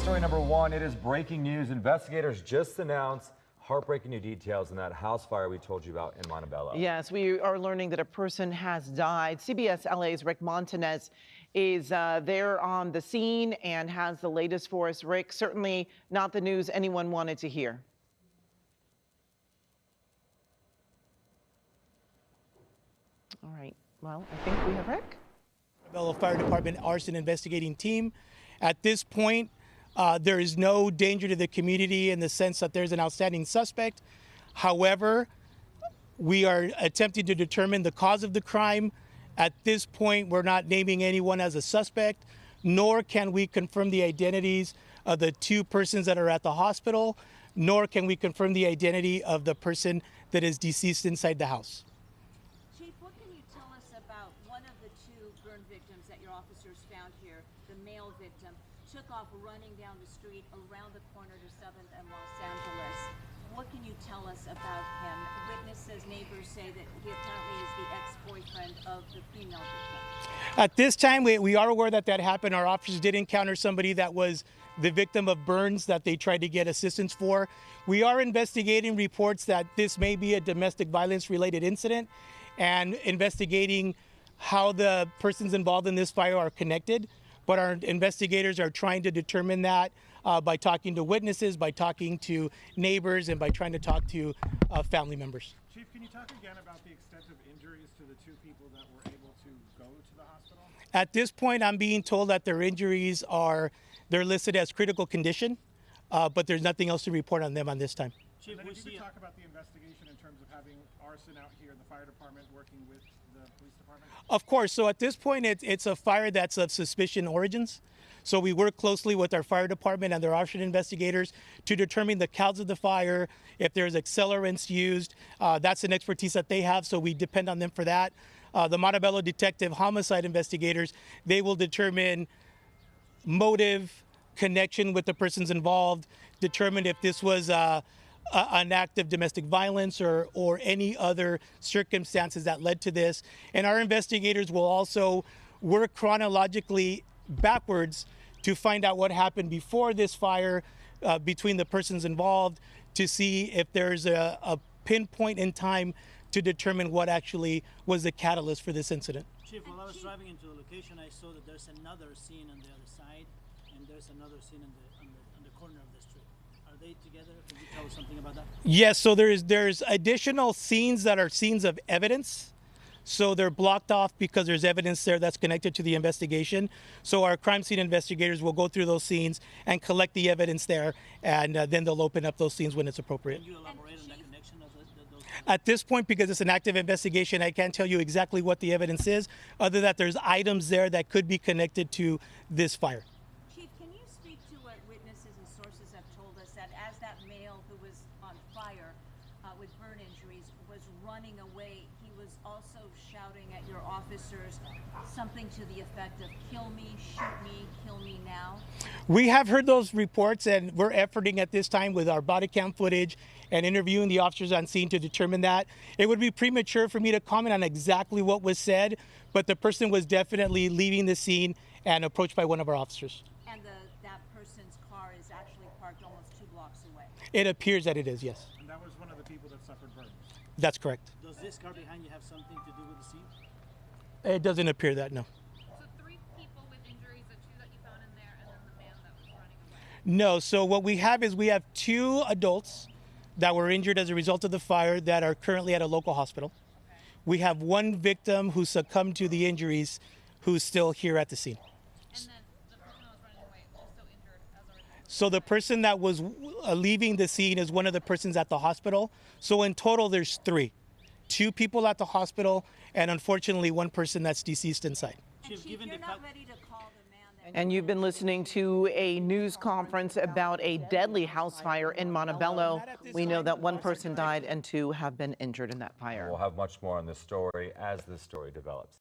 Story number one, it is breaking news. Investigators just announced heartbreaking new details in that house fire we told you about in Montebello. Yes, we are learning that a person has died. CBS LA's Rick Montanez is there on the scene and has the latest for us. Rick, certainly not the news anyone wanted to hear. All right, well, I think we have Rick. Montebello Fire Department arson investigating team. At this point, there is no danger to the community in the sense that there's an outstanding suspect. However, we are attempting to determine the cause of the crime. At this point, we're not naming anyone as a suspect, nor can we confirm the identities of the two persons that are at the hospital, nor can we confirm the identity of the person that is deceased inside the house. Chief, what can you tell us about one of the two burn victims that your officers found here, the male victim, took off running down the street around the corner to 7th and Los Angeles. What can you tell us about him? Witnesses, neighbors say that he apparently is the ex-boyfriend of the female victim. At this time, we are aware that that happened. Our officers did encounter somebody that was the victim of burns that they tried to get assistance for. We are investigating reports that this may be a domestic violence related incident and investigating how the persons involved in this fire are connected. But our investigators are trying to determine that by talking to witnesses, by talking to neighbors, and by trying to talk to family members. Chief, can you talk again about the extent of injuries to the two people that were able to go to the hospital? At this point, I'm being told that their injuries they're listed as critical condition, but there's nothing else to report on them on this time. Chief, if you could talk about the investigation in terms of having arson out here in the fire department working with the police department? Of course. So at this point, it's a fire that's of suspicion origins. So we work closely with our fire department and their arson investigators to determine the cause of the fire, if there's accelerants used. That's an expertise that they have, so we depend on them for that. The Montebello detective homicide investigators, they will determine motive, connection with the persons involved, determine if this was an act of domestic violence or any other circumstances that led to this. And our investigators will also work chronologically backwards to find out what happened before this fire between the persons involved to see if there's a pinpoint in time to determine what actually was the catalyst for this incident. Chief, while I was driving into the location, I saw that there's another scene on the other side, and there's another scene on the corner of the street. Are they together? Can you tell us something about that? Yes, so there's additional scenes that are scenes of evidence. So they're blocked off because there's evidence there that's connected to the investigation. So our crime scene investigators will go through those scenes and collect the evidence there, and then they'll open up those scenes when it's appropriate. Can you elaborate on that connection of those? At this point, because it's an active investigation, I can't tell you exactly what the evidence is, other than that there's items there that could be connected to this fire. Chief, can you speak to what witnesses and sources have told us that as that male who was on fire with burn injuries was running away, he was also shouting at your officers something to the effect of "kill me, shoot me, kill me now"? We have heard those reports, and we're efforting at this time with our body cam footage and interviewing the officers on scene to determine that. It would be premature for me to comment on exactly what was said, but the person was definitely leaving the scene and approached by one of our officers. And that person's car is actually parked almost 2 blocks away. It appears that it is, yes. And that was one of the people that suffered burns. That's correct. Does this car behind you have something to do with the scene? It doesn't appear that, no. So 3 people with injuries, the 2 that you found in there, and then the man that was running away. No, so what we have is we have 2 adults that were injured as a result of the fire that are currently at a local hospital. Okay. We have 1 victim who succumbed to the injuries who's still here at the scene. And then the person that was running away also injured as a result. So the person that was leaving the scene is one of the persons at the hospital. So in total, there's 3. 2 people at the hospital, and unfortunately 1 person that's deceased inside. And Chief, you're not ready to call the man that... And you've been listening to a news conference about a deadly house fire in Montebello. We know that 1 person died and 2 have been injured in that fire. We'll have much more on this story as this story develops.